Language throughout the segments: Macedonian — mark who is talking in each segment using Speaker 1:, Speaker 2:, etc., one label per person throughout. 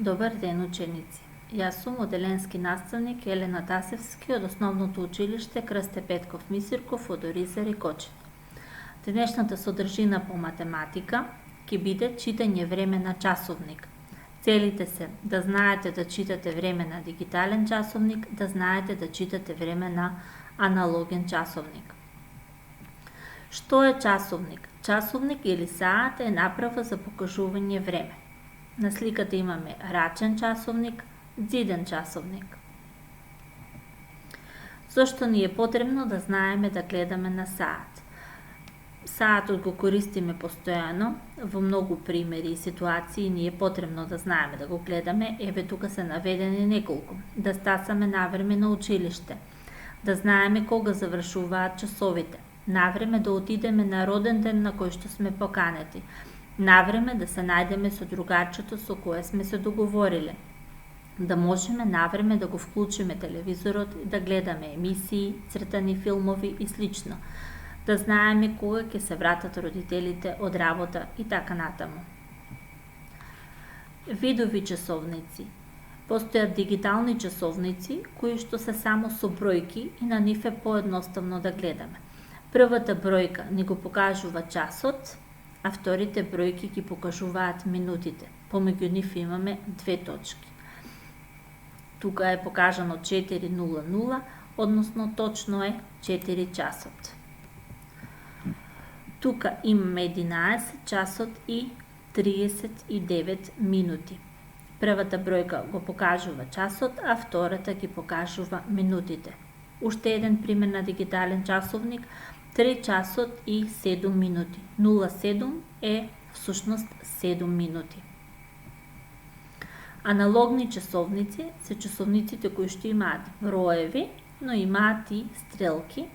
Speaker 1: Добар ден, ученици! Јас сум оделенски наставник Елена Тасевски од Основното училиште Крсте Петков Мисирков од Оризар и Кочани. Денешната содржина по математика ќе биде читање време на часовник. Целите се да знаете да читате време на дигитален часовник, да знаете да читате време на аналоген часовник. Што е часовник? Часовник или саат е направа за покажување време. На сликата имаме рачен часовник, ѕиден часовник. Зошто ни е потребно да знаеме да гледаме на саат? Саатот го користиме постојано, во многу примери и ситуации ни е потребно да знаеме да го гледаме, еве тука се наведени неколку. Да стасаме навреме на училиште, да знаеме кога завршуваат часовите, навреме да отидеме на роден ден на кој што сме поканети, навреме да се најдеме со другарчето со кое сме се договориле, да можеме навреме да го вклучиме телевизорот и да гледаме емисии, цртани филмови и слично, да знаеме кога ќе се вратат родителите од работа и така натаму. Видови часовници. Постојат дигитални часовници кои што се само со бројки и на нив е поедноставно да гледаме. Првата бројка ни го покажува часот, а вторите бројки ги покажуваат минутите. Помеѓу нив имаме две точки. Тука е покажано 4:00, односно точно е 4 часот. Тука имаме 11 часот и 39 минути. Првата бројка го покажува часот, а втората ги покажува минутите. Уште еден пример на дигитален часовник, 3 часот и 7 минути. 07 е всушност 7 минути. Аналогни часовници се часовниците кои што имаат броеви, но имаат и стрелки.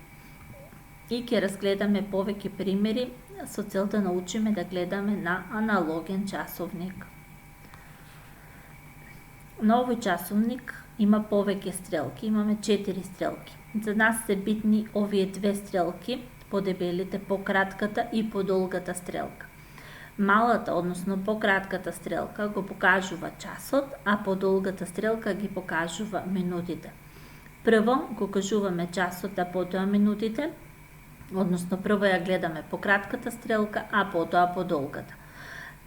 Speaker 1: И ќе разгледаме повеќе примери со цел да научиме да гледаме на аналоген часовник. На овој часовник има повеќе стрелки, имаме 4 стрелки. За нас се битни овие две стрелки, подебелите, пократката и подолгата стрелка. Малата, односно пократката стрелка го покажува часот, а подолгата стрелка ги покажува минутите. Прво го кажуваме часот, а потоа минутите, односно прво ја гледаме пократката стрелка, а потоа подолгата.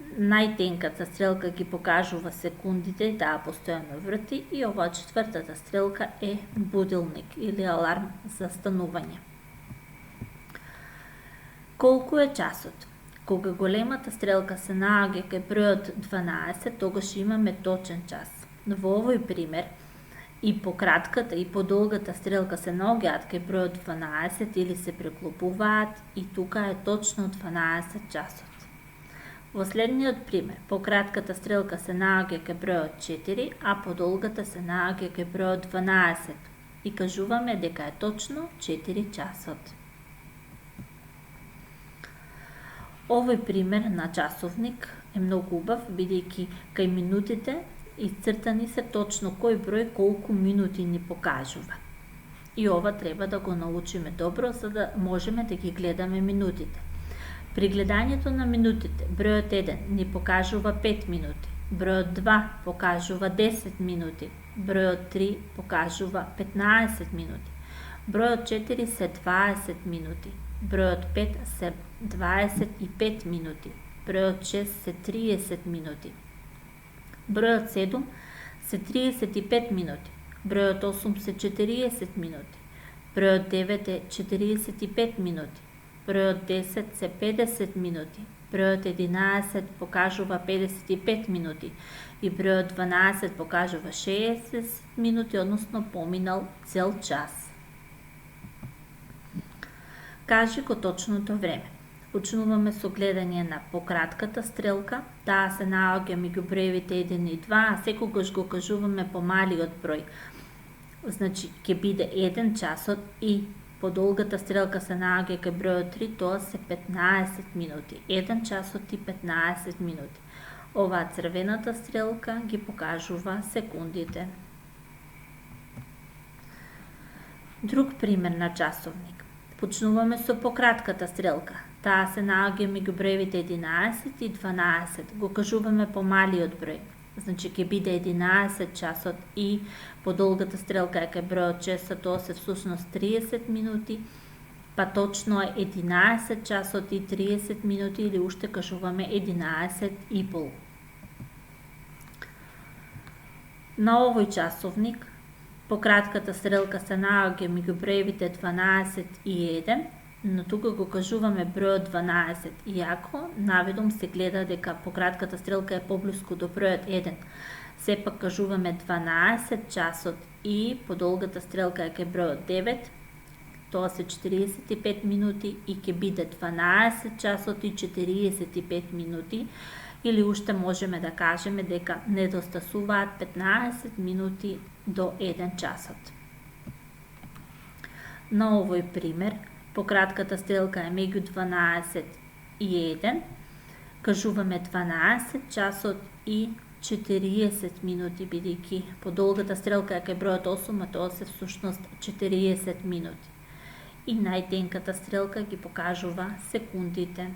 Speaker 1: Најтенката стрелка ги покажува секундите, таа постојано врти, и оваа четвртата стрелка е будилник или аларм за станување. Колку е часот? Кога големата стрелка се наоѓа кај бројот 12, тогаш имаме точен час. Во овој пример и пократката и подолгата стрелка се наоѓаат кај бројот 12 или се преклопуваат и тука е точно 12 часот. Во следниот пример, пократката стрелка се наоѓа кај бројот 4, а подолгата се наоѓа кај бројот 12 и кажуваме дека е точно 4 часот. Овој пример на часовник е многу убав, бидејќи кај минутите исцртани се точно кој број колку минути ни покажува. И ова треба да го научиме добро, за да можеме да ги гледаме минутите. При гледањето на минутите, бројот 1 ни покажува 5 минути, бројот 2 покажува 10 минути, бројот 3 покажува 15 минути, бројот 4 се 20 минути, бројот 5 се 25 минути, бројот 6 се 30 минути, бројот 7 се 35 минути, бројот 8 се 40 минути, бројот 9 е 45 минути, бројот 10 се 50 минути, бројот 11 покажува 55 минути и бројот 12 покажува 60 минути, односно поминал цел час. Кажи го точното време. Почнуваме со гледање на пократката стрелка, таа се наоѓа меѓу броевите 1 и 2, а секогаш го кажуваме помалиот број. Значи, ќе биде 1 часот и подолгата стрелка се наоѓа кај бројот 3, тоа се 15 минути. 1 часот и 15 минути. Оваа црвената стрелка ги покажува секундите. Друг пример на часовник. Почнуваме со пократката стрелка. Таа се наоѓа меѓу броевите 11 и 12. Го кажуваме помалиот број. Значи ќе биде 11 часот и по долгата стрелка е кај бројот 6, тоа се всушност 30 минути, па точно е 11 часот и 30 минути или уште кажуваме 11 и пол. На овој часовник по кратката стрелка се наоѓа меѓу броевите 12 и 1, но тука го кажуваме бројот 12, иако наведом се гледа дека по кратката стрелка е поблиску до бројот 1. Сепак кажуваме 12 часот и по долгата стрелка е кај бројот 9, тоа се 45 минути и ќе биде 12 часот и 45 минути, или уште можеме да кажеме дека недостасуваат 15 минути до 1 часот. На овој пример, по кратката стрелка е меѓу 12 и 1, кажуваме 12 часот и 40 минути, бидејќи по долгата стрелка е кај бројот 8, а тоа се всушност 40 минути. И најтенката стрелка ги покажува секундите.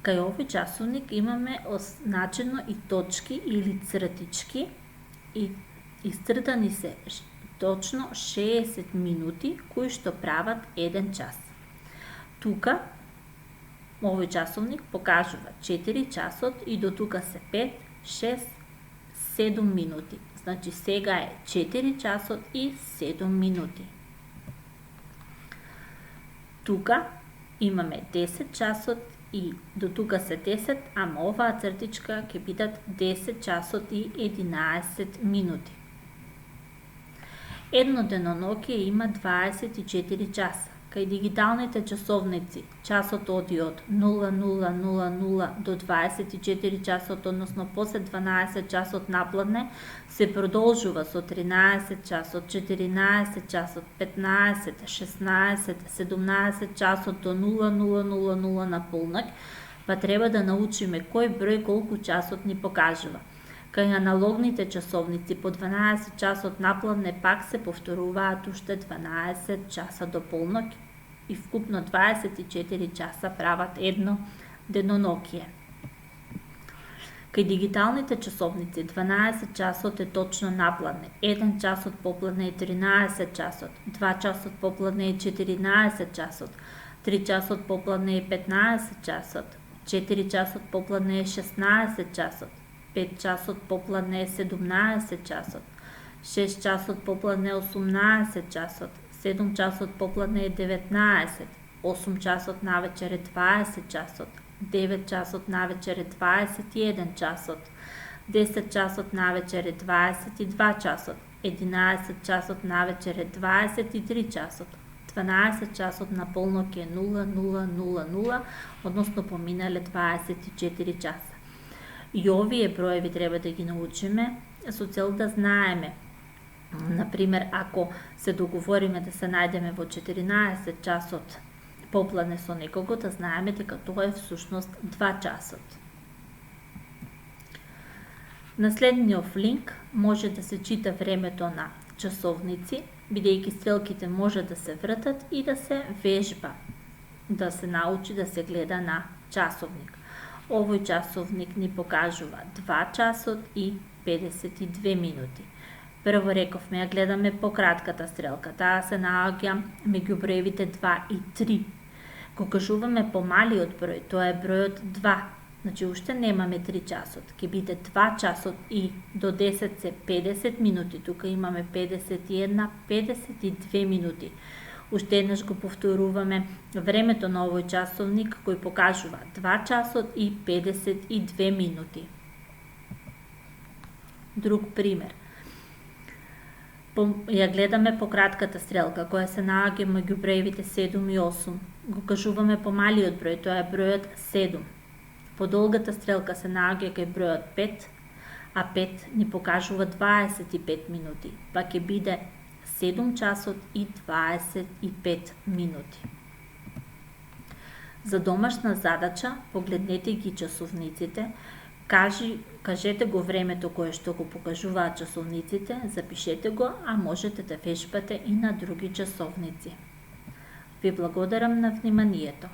Speaker 1: Кај овој часовник имаме означено и точки или цртички и исцртани се точно 60 минути кои што прават 1 час. Тука овој часовник покажува 4 часот и до тука се 5, 6, 7 минути. Значи сега е 4 часот и 7 минути. Тука имаме 10 часот и до тука се 10, ама оваа цртичка ќе бидат 10 часот и 11 минути. Едно деноноќие има 24 часа. Кај дигиталните часовници, часот оди од 00:00 до 24 часот, односно после 12 часот напладне, се продолжува со 13 часот, 14 часот, 15, 16, 17 часот до 00:00 на полноќ, па треба да научиме кој број колку часот ни покажува. Кај аналогните часовници по 12 часот напладне пак се повторуваат уште 12 часа до полноќ и вкупно 24 часа прават едно деноноќие. Кај дигиталните часовници 12 часот е точно напладне, 1 часот попладне е 13 часот, 2 часот попладне е 14 часот, 3 часот попладне е 15 часот, 4 часот попладне е 16 часот, 5 часот попладне е 17 часот, 6 часот попладне е 18 часот, 7 часот попладне е 19, 8 часот навечер е 20 часот, 9 часот навечер е 21 часот, 10 часот навечер е 22 часот, 11 часот навечер е 23 часот, 12 часот на полноќ е 00:00, односно поминале 24 часа. И овие броеви треба да ги научиме со цел да знаеме. Например, ако се договориме да се најдеме во 14 часот попладне со некого, да знаеме дека тоа е всушност 2 часот. На следниот линк може да се чита времето на часовници, бидејќи стрелките може да се вртат и да се вежба, да се научи да се гледа на часовник. Овој часовник ни покажува 2 часот и 52 минути. Прво рековме, ја гледаме по кратката стрелка, таа се наоѓа меѓу броевите 2 и 3. Го кажуваме по малиот број, тоа е бројот 2, значи уште немаме 3 часот, ќе биде 2 часот и до 10 се 50 минути, тука имаме 51, 52 минути. Уште еднаш го повторуваме времето на овој часовник кој покажува 2 часот и 52 минути. Друг пример. Ја гледаме по кратката стрелка која се наоѓа меѓу броевите 7 и 8. Го кажуваме по малиот број, тоа е бројот 7. По долгата стрелка се наоѓа кај бројот 5, а 5 ни покажува 25 минути, па ќе биде 7 часот и 25 минути. За домашна задача погледнете ги часовниците, кажете го времето кое што го покажуваат часовниците, запишете го, а можете да вежбате и на други часовници. Ви благодарам на вниманието.